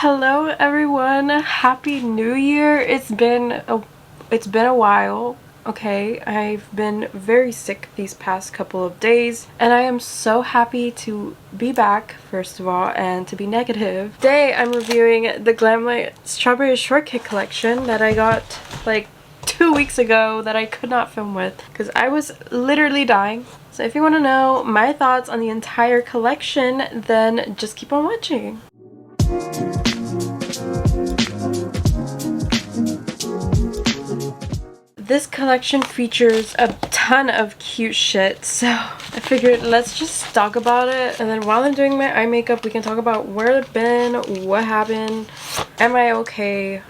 Hello everyone, happy new year. It's been a while. Okay, I've been very sick these past couple of days and I am so happy to be back, first of all, and to be negative. Today I'm reviewing the Glamlite Strawberry Shortcake collection that I got like 2 weeks ago that I could not film with because I was literally dying. So if you want to know my thoughts on the entire collection, then just keep on watching. This collection features a ton of cute shit, so I figured let's just talk about it, and then while I'm doing my eye makeup we can talk about where I've been, what happened, am I okay?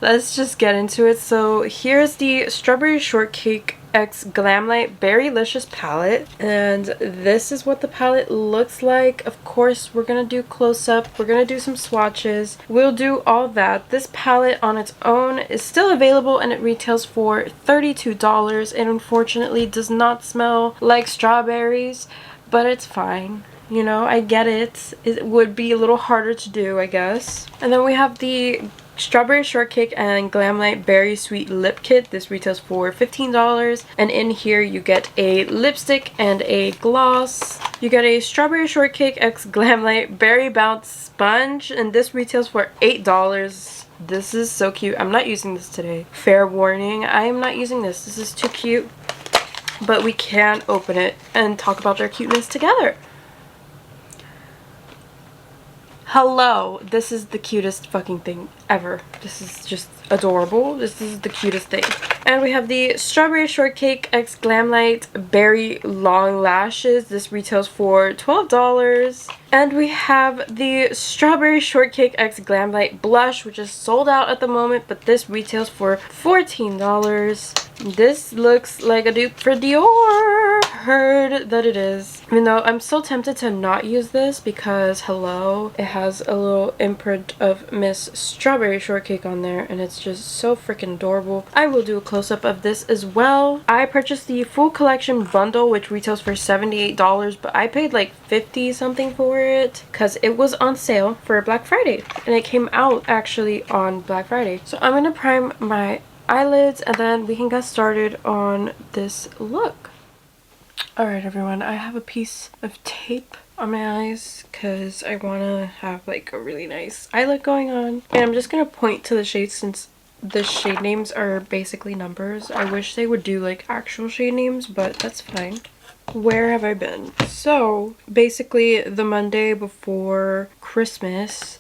Let's just get into it. So here's the Strawberry Shortcake x Glamlite Berrylicious palette, and this is what the palette looks like. Of course we're gonna do close-up, we're gonna do some swatches, we'll do all that. This palette on its own is still available and it retails for $32. It unfortunately does not smell like strawberries, but it's fine. You know, I get it. It would be a little harder to do, I guess. And then we have the Strawberry Shortcake and Glamlite Berry Sweet Lip Kit. This retails for $15, and in here you get a lipstick and a gloss. You get a Strawberry Shortcake x Glamlite Berry Bounce Sponge, and this retails for $8. This is so cute. I'm not using this today. Fair warning, I am not using this. This is too cute. But we can open it and talk about their cuteness together. Hello, this is the cutest fucking thing ever. This is just adorable. This is the cutest thing. And we have the Strawberry Shortcake x Glamlite Berry Long Lashes. This retails for $12. And we have the Strawberry Shortcake x Glamlite Blush, which is sold out at the moment, but this retails for $14. This looks like a dupe for Dior. Heard that it is. Even though I'm so tempted to not use this because, hello, it has a little imprint of Miss Strawberry Shortcake on there and it's just so freaking adorable. I will do a close-up of this as well. I purchased the full collection bundle, which retails for $78, but I paid like 50 something for it because it was on sale for Black Friday and it came out actually on Black Friday. So I'm gonna prime my eyelids and then we can get started on this look. Alright everyone, I have a piece of tape on my eyes because I want to have like a really nice eye look going on. And I'm just going to point to the shades since the shade names are basically numbers. I wish they would do like actual shade names, but that's fine. Where have I been? So basically the Monday before Christmas,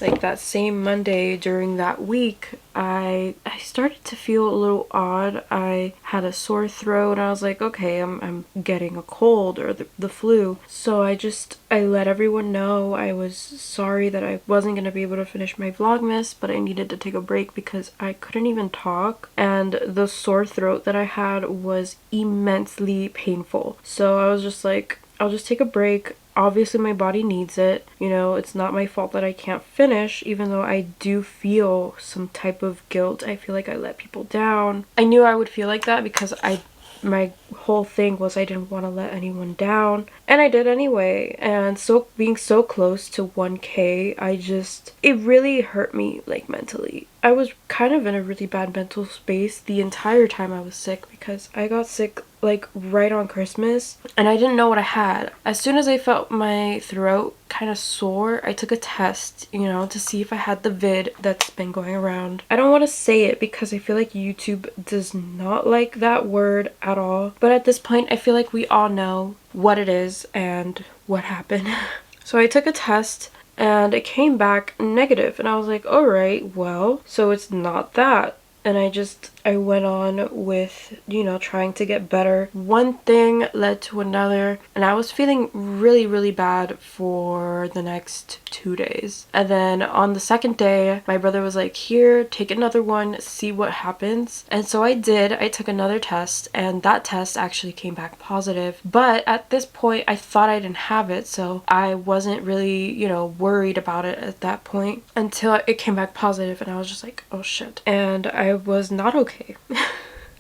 like that same Monday during that week, I started to feel a little odd. I had a sore throat and I was like, okay, I'm getting a cold or the flu. So I let everyone know I was sorry that I wasn't going to be able to finish my Vlogmas, but I needed to take a break because I couldn't even talk and the sore throat that I had was immensely painful. So I was just like, I'll just take a break. Obviously my body needs it, you know, it's not my fault that I can't finish, even though I do feel some type of guilt. I feel like I let people down. I knew I would feel like that because my whole thing was I didn't want to let anyone down, and I did anyway. And so being so close to 1K, it really hurt me like mentally. I was kind of in a really bad mental space the entire time I was sick because I got sick like right on Christmas and I didn't know what I had. As soon as I felt my throat kind of sore, I took a test, you know, to see if I had the vid that's been going around. I don't want to say it because I feel like YouTube does not like that word at all, but at this point I feel like we all know what it is and what happened. So I took a test and it came back negative and I was like, all right, well, so it's not that. And I went on with, you know, trying to get better. One thing led to another and I was feeling really, really bad for the next 2 days. And then on the second day, my brother was like, here, take another one, see what happens. And so I did. I took another test and that test actually came back positive. But at this point, I thought I didn't have it. So I wasn't really, you know, worried about it at that point until it came back positive and I was just like, oh shit. And I was not okay.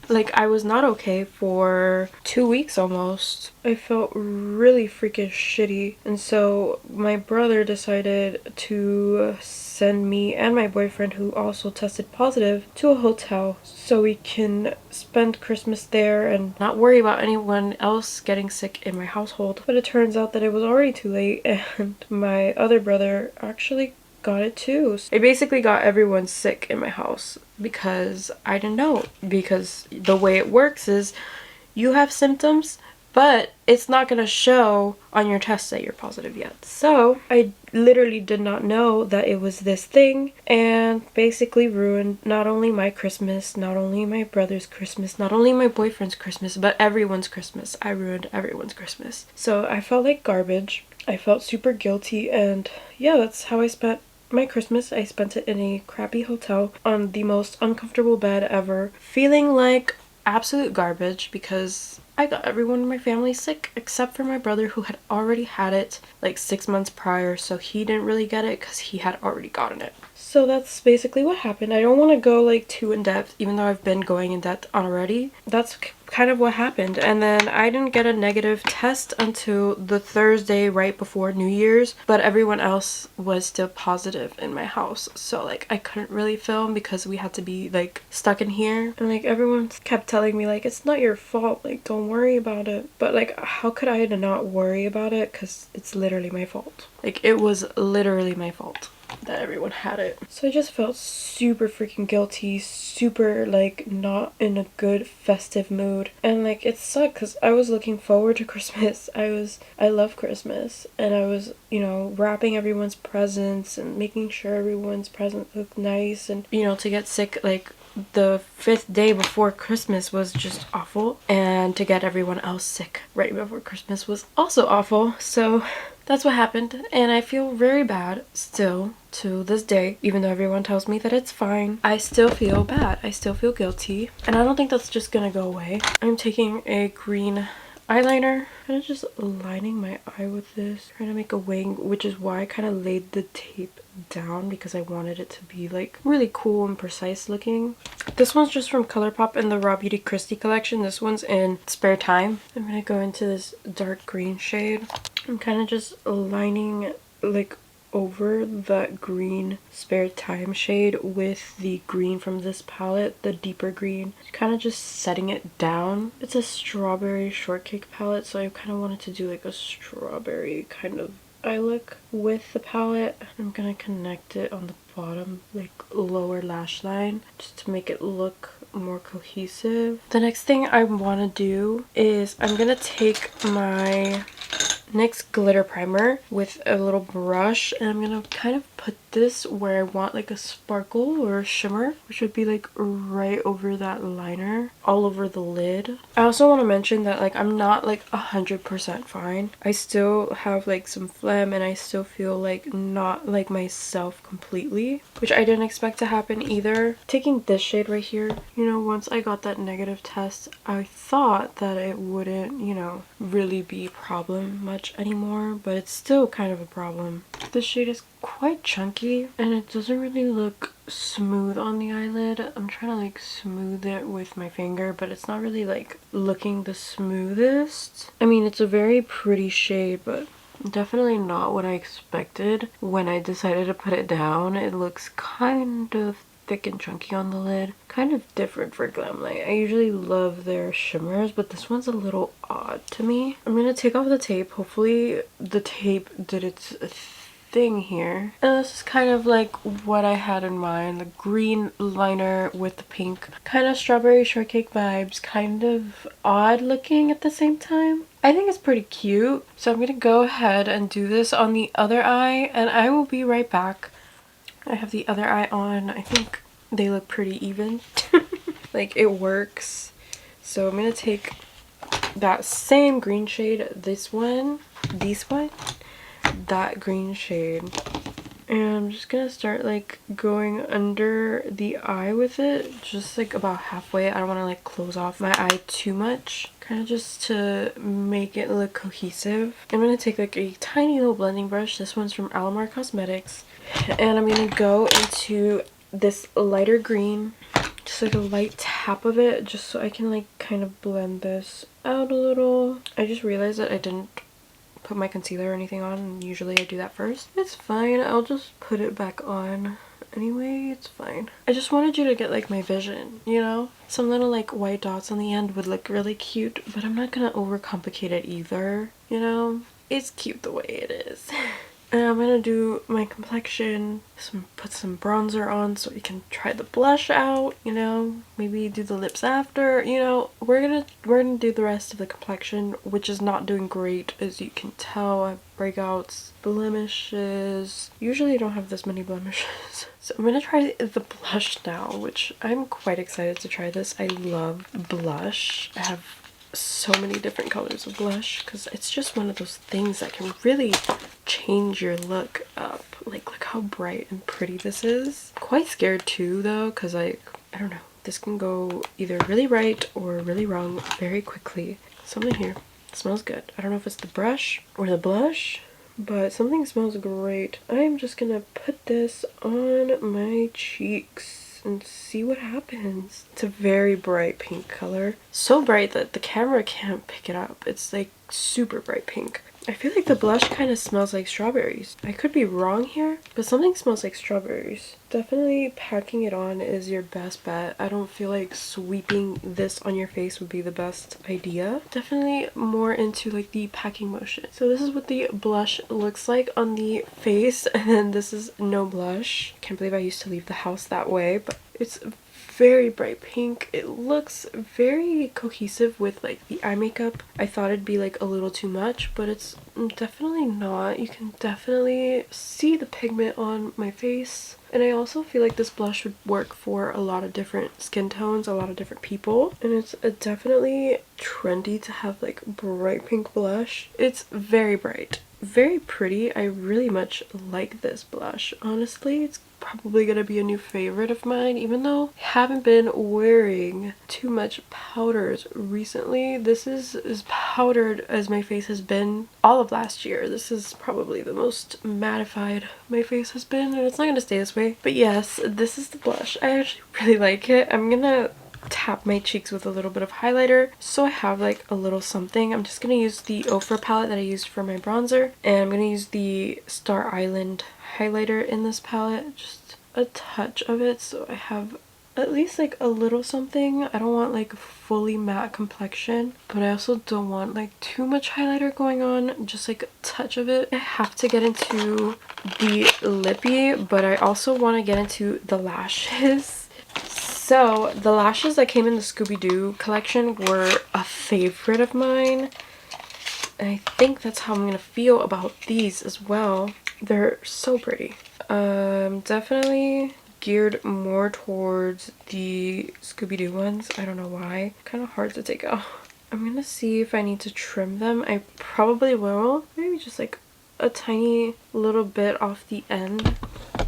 Like, I was not okay for 2 weeks almost. I felt really freaking shitty. And so my brother decided to send me and my boyfriend, who also tested positive, to a hotel so we can spend Christmas there and not worry about anyone else getting sick in my household. But it turns out that it was already too late, and my other brother actually got it too. I basically got everyone sick in my house because I didn't know. Because the way it works is you have symptoms, but it's not going to show on your test that you're positive yet. So I literally did not know that it was this thing, and basically ruined not only my Christmas, not only my brother's Christmas, not only my boyfriend's Christmas, but everyone's Christmas. I ruined everyone's Christmas. So I felt like garbage. I felt super guilty, and yeah, that's how I spent my Christmas. I spent it in a crappy hotel on the most uncomfortable bed ever, feeling like absolute garbage because I got everyone in my family sick except for my brother, who had already had it like 6 months prior, so he didn't really get it because he had already gotten it. So that's basically what happened. I don't want to go like too in depth, even though I've been going in depth already. That's kind of what happened. And then I didn't get a negative test until the Thursday right before New Year's, but everyone else was still positive in my house. So like I couldn't really film because we had to be like stuck in here. And like everyone kept telling me like, it's not your fault, like don't worry about it. But like, how could I not worry about it? Because it's literally my fault. Like, it was literally my fault that everyone had it. So I just felt super freaking guilty, super like not in a good festive mood, and like it sucked because I was looking forward to Christmas. I love Christmas, and I was, you know, wrapping everyone's presents and making sure everyone's present looked nice, and you know, to get sick like the 5th day before Christmas was just awful, and to get everyone else sick right before Christmas was also awful. So that's what happened, and I feel very bad still to this day. Even though everyone tells me that it's fine, I still feel bad. I still feel guilty, and I don't think that's just gonna go away. I'm taking a green eyeliner, kind of just lining my eye with this, trying to make a wing, which is why I kind of laid the tape down, because I wanted it to be like really cool and precise looking. This one's just from ColourPop in the Raw Beauty Christie collection. This one's in Spare Time. I'm gonna go into this dark green shade. I'm kind of just lining like over that green Spare Time shade with the green from this palette, the deeper green. Kind of just setting it down. It's a strawberry shortcake palette, so I kind of wanted to do like a strawberry kind of eye look with the palette. I'm gonna connect it on the bottom, like lower lash line, just to make it look more cohesive. The next thing I want to do is I'm gonna take my NYX glitter primer with a little brush, and I'm gonna kind of put this where I want like a sparkle or a shimmer, which would be like right over that liner, all over the lid. I also want to mention that like I'm not like 100% fine. I still have like some phlegm, and I still feel like not like myself completely, which I didn't expect to happen either. Taking this shade right here, you know, once I got that negative test, I thought that it wouldn't, you know, really be a problem much anymore, but it's still kind of a problem. This shade is quite chunky, and it doesn't really look smooth on the eyelid. I'm trying to like smooth it with my finger, but it's not really like looking the smoothest. I mean, it's a very pretty shade, but definitely not what I expected when I decided to put it down. It looks kind of thick and chunky on the lid. Kind of different for Glamlite. I usually love their shimmers, but this one's a little odd to me. I'm gonna take off the tape. Hopefully the tape did its thing here. And this is kind of like what I had in mind. The green liner with the pink. Kind of strawberry shortcake vibes. Kind of odd looking at the same time. I think it's pretty cute. So I'm gonna go ahead and do this on the other eye, and I will be right back. I have the other eye on. I think they look pretty even. Like, it works. So I'm gonna take that same green shade, this one, that green shade, and I'm just gonna start like going under the eye with it, just like about halfway. I don't want to like close off my eye too much, kind of just to make it look cohesive. I'm gonna take like a tiny little blending brush. This one's from Alamar Cosmetics, and I'm gonna go into this lighter green just like a light tap of it, just so I can like kind of blend this out a little. I just realized that I didn't put my concealer or anything on, and usually I do that first. It's fine, I'll just put it back on anyway. It's fine. I just wanted you to get like my vision, you know? Some little like white dots on the end would look really cute, but I'm not gonna overcomplicate it either, you know? It's cute the way it is. And I'm gonna do my complexion, put some bronzer on so we can try the blush out, you know, maybe do the lips after, you know. We're gonna do the rest of the complexion, which is not doing great, as you can tell. I have breakouts, blemishes. Usually I don't have this many blemishes. So I'm gonna try the blush now, which I'm quite excited to try this. I love blush. I have so many different colors of blush because it's just one of those things that can really change your look up. Like, look how bright and pretty this is. Quite scared too though, because I don't know, this can go either really right or really wrong very quickly. Something here smells good. I don't know if it's the brush or the blush, but something smells great. I'm just gonna put this on my cheeks and see what happens. It's a very bright pink color. So bright that the camera can't pick it up. It's like super bright pink. I feel like the blush kind of smells like strawberries. I could be wrong here, but something smells like strawberries. Definitely packing it on is your best bet. I don't feel like sweeping this on your face would be the best idea. Definitely more into like the packing motion. So this is what the blush looks like on the face, and then this is no blush. Can't believe I used to leave the house that way, but it's very bright pink. It looks very cohesive with like the eye makeup. I thought it'd be like a little too much, but it's definitely not. You can definitely see the pigment on my face. And I also feel like this blush would work for a lot of different skin tones, a lot of different people. And it's definitely trendy to have like bright pink blush. It's very bright, very pretty. I really much like this blush. Honestly, it's probably gonna be a new favorite of mine, even though I haven't been wearing too much powders recently. This is as powdered as my face has been all of last year. This is probably the most mattified my face has been, and it's not gonna stay this way. But yes, this is the blush. I actually really like it. I'm gonna tap my cheeks with a little bit of highlighter so I have like a little something. I'm just gonna use the Ofra palette that I used for my bronzer, and I'm gonna use the Star Island highlighter in this palette, just a touch of it so I have at least like a little something. I don't want like a fully matte complexion, but I also don't want like too much highlighter going on, just like a touch of it. I have to get into the lippy, but I also want to get into the lashes. So the lashes that came in the Scooby-Doo collection were a favorite of mine, and I think that's how I'm gonna feel about these as well. They're so pretty. Definitely geared more towards the Scooby-Doo ones. I don't know why. Kind of hard to take out. I'm gonna see if I need to trim them. I probably will. Maybe just like a tiny little bit off the end.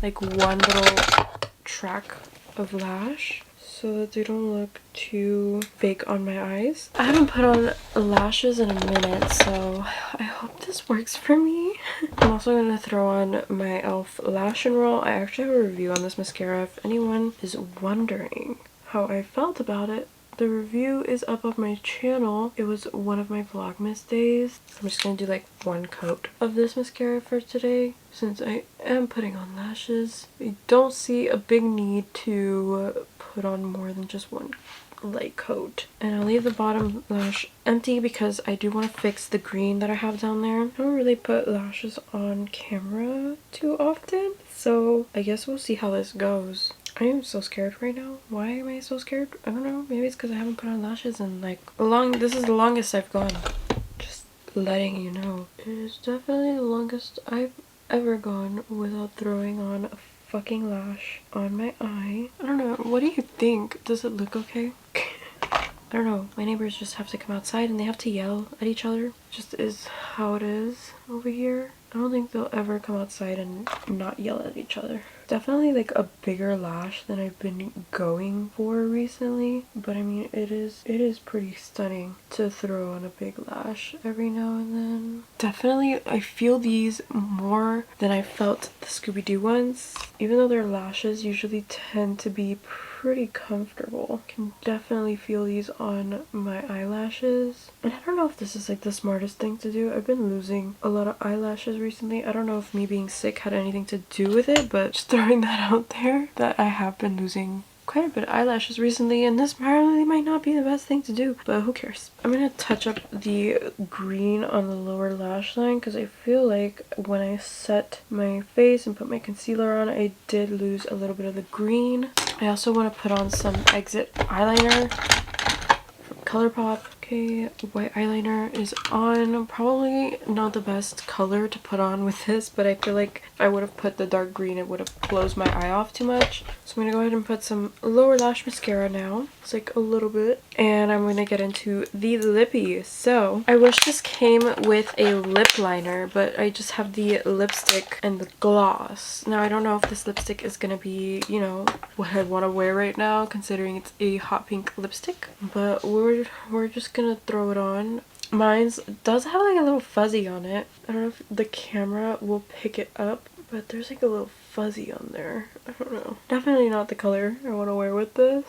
Like one little track of lash, so that they don't look too fake on my eyes. I haven't put on lashes in a minute, so I hope this works for me. I'm also going to throw on my e.l.f. Lash and Roll. I actually have a review on this mascara if anyone is wondering how I felt about it. The review is up on my channel. It was one of my Vlogmas days. I'm just going to do like one coat of this mascara for today since I am putting on lashes. I don't see a big need to put on more than just one light coat. And I'll leave the bottom lash empty because I do want to fix the green that I have down there. I don't really put lashes on camera too often, so I guess we'll see how this goes. I am so scared right now. Why am I so scared? I don't know. Maybe it's because I haven't put on lashes in like this is the longest I've gone. Just letting you know. It's definitely the longest I've ever gone without throwing on a fucking lash on my eye. I don't know. What do you think? Does it look okay? I don't know. My neighbors just have to come outside and they have to yell at each other. It just is how it is over here. I don't think they'll ever come outside and not yell at each other. Definitely like a bigger lash than I've been going for recently, but I mean it is pretty stunning to throw on a big lash every now and then. Definitely I feel these more than I felt the Scooby-Doo ones, even though their lashes usually tend to be pretty comfortable. Can definitely feel these on my eyelashes, and I don't know if this is like the smartest thing to do. I've been losing a lot of eyelashes recently. I don't know if me being sick had anything to do with it, but just throwing that out there, that I have been losing quite a bit of eyelashes recently, and this probably might not be the best thing to do, but who cares. I'm gonna touch up the green on the lower lash line because I feel like when I set my face and put my concealer on, I did lose a little bit of the green. I also want to put on some Exit eyeliner from ColourPop. Okay, white eyeliner is on. Probably not the best color to put on with this, but I feel like if I would have put the dark green, it would have closed my eye off too much. So I'm going to go ahead and put some lower lash mascara now. It's like a little bit. And I'm going to get into the lippy. So I wish this came with a lip liner, but I just have the lipstick and the gloss. Now I don't know if this lipstick is going to be, you know, what I want to wear right now, considering it's a hot pink lipstick. But we're just gonna throw it on. Mine's does have like a little fuzzy on it. I don't know if the camera will pick it up, but there's like a little fuzzy on there. I don't know. Definitely not the color I want to wear with this.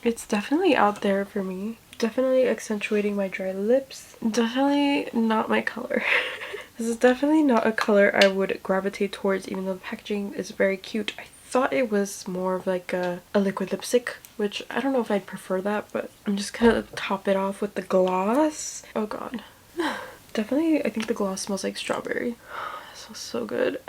It's definitely out there for me. Definitely accentuating my dry lips. Definitely not my color. This is definitely not a color I would gravitate towards, even though the packaging is very cute. I thought it was more of like a liquid lipstick, which I don't know if I'd prefer that, but I'm just gonna top it off with the gloss. Oh god. Definitely, I think the gloss smells like strawberry. It smells so good.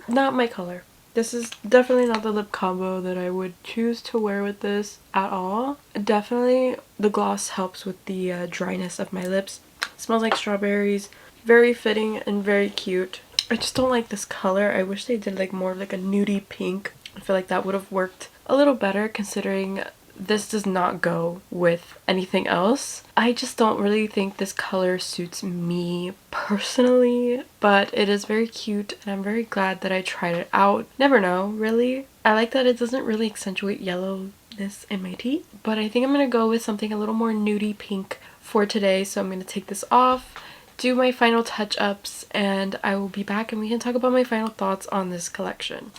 Not my color. This is definitely not the lip combo that I would choose to wear with this at all. Definitely the gloss helps with the dryness of my lips. It smells like strawberries. Very fitting and very cute. I just don't like this color. I wish they did like more of like a nudie pink. I feel like that would have worked a little better, considering this does not go with anything else. I just don't really think this color suits me personally, but it is very cute and I'm very glad that I tried it out. Never know, really. I like that it doesn't really accentuate yellowness in my teeth, but I think I'm gonna go with something a little more nudie pink for today. So I'm gonna take this off, do my final touch-ups, and I will be back and we can talk about my final thoughts on this collection.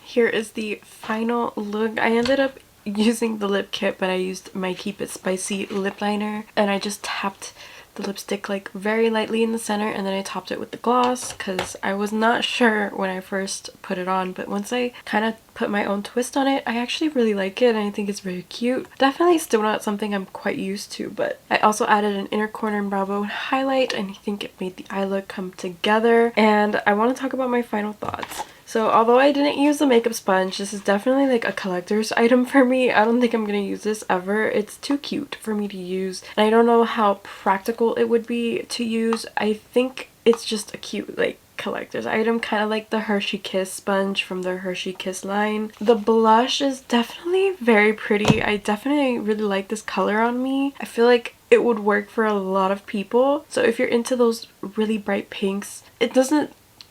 Here is the final look. I ended up using the lip kit, but I used my Keep It Spicy lip liner, and I just tapped the lipstick like very lightly in the center, and then I topped it with the gloss because I was not sure when I first put it on, but once I kind of put my own twist on it, I actually really like it and I think it's very cute. Definitely still not something I'm quite used to, but I also added an inner corner and brow bone highlight, and I think it made the eye look come together. And I want to talk about my final thoughts. So although I didn't use the makeup sponge, this is definitely like a collector's item for me. I don't think I'm going to use this ever. It's too cute for me to use, and I don't know how practical it would be to use. I think it's just a cute like collector's item, kind of like the Hershey Kiss sponge from the Hershey Kiss line. The blush is definitely very pretty. I definitely really like this color on me. I feel like it would work for a lot of people. So if you're into those really bright pinks,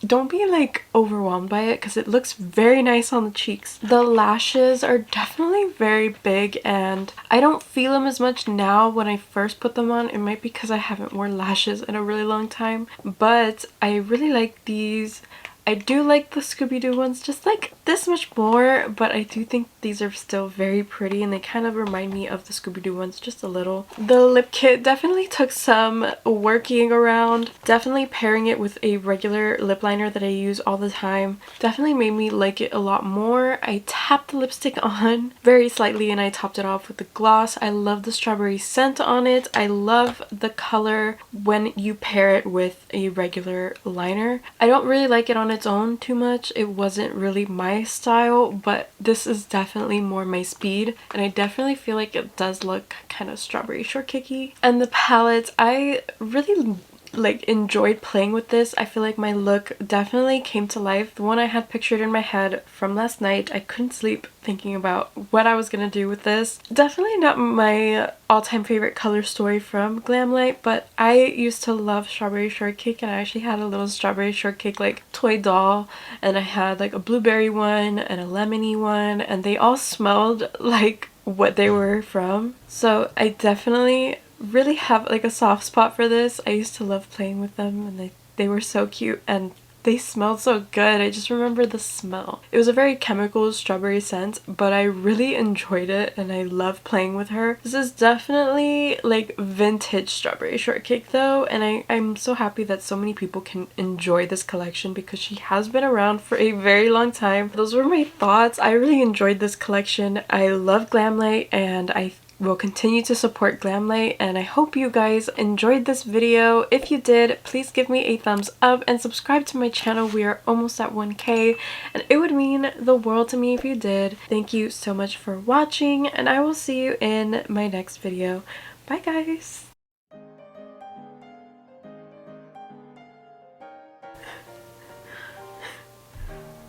don't be like overwhelmed by it because it looks very nice on the cheeks. The lashes are definitely very big and I don't feel them as much now when I first put them on. It might be because I haven't worn lashes in a really long time, but I really like these. I do like the Scooby-Doo ones just like this much more, but I do think these are still very pretty and they kind of remind me of the Scooby-Doo ones just a little. The lip kit definitely took some working around. Definitely pairing it with a regular lip liner that I use all the time definitely made me like it a lot more. I tapped the lipstick on very slightly and I topped it off with the gloss. I love the strawberry scent on it. I love the color when you pair it with a regular liner. I don't really like it on its own too much. It wasn't really my style, but this is definitely more my speed, and I definitely feel like it does look kind of strawberry shortcakey. And the palette, I really like enjoyed playing with this. I feel like my look definitely came to life. The one I had pictured in my head from last night, I couldn't sleep thinking about what I was gonna do with this. Definitely not my all-time favorite color story from Glamlite, but I used to love strawberry shortcake, and I actually had a little strawberry shortcake like toy doll, and I had like a blueberry one and a lemony one, and they all smelled like what they were from. So I definitely really have like a soft spot for this. I used to love playing with them, and they were so cute and they smelled so good. I just remember the smell. It was a very chemical strawberry scent, but I really enjoyed it and I love playing with her. This is definitely like vintage strawberry shortcake though, and I'm so happy that so many people can enjoy this collection because she has been around for a very long time. Those were my thoughts. I really enjoyed this collection. I love Glamlite and I will continue to support Glamlite, and I hope you guys enjoyed this video. If you did, please give me a thumbs up and subscribe to my channel. We are almost at 1K and it would mean the world to me if you did. Thank you so much for watching and I will see you in my next video. Bye guys!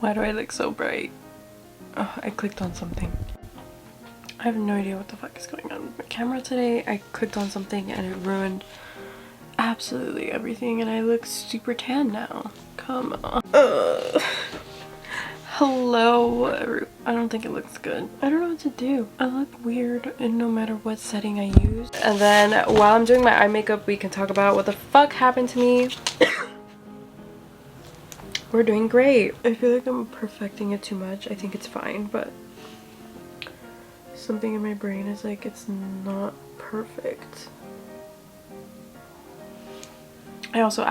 Why do I look so bright? Oh, I clicked on something. I have no idea what the fuck is going on with my camera today. I clicked on something and it ruined absolutely everything and I look super tan now. Come on. Hello. I don't think it looks good. I don't know what to do. I look weird in no matter what setting I use. And then while I'm doing my eye makeup, we can talk about what the fuck happened to me. We're doing great. I feel like I'm perfecting it too much. I think it's fine, but something in my brain is like, it's not perfect. I also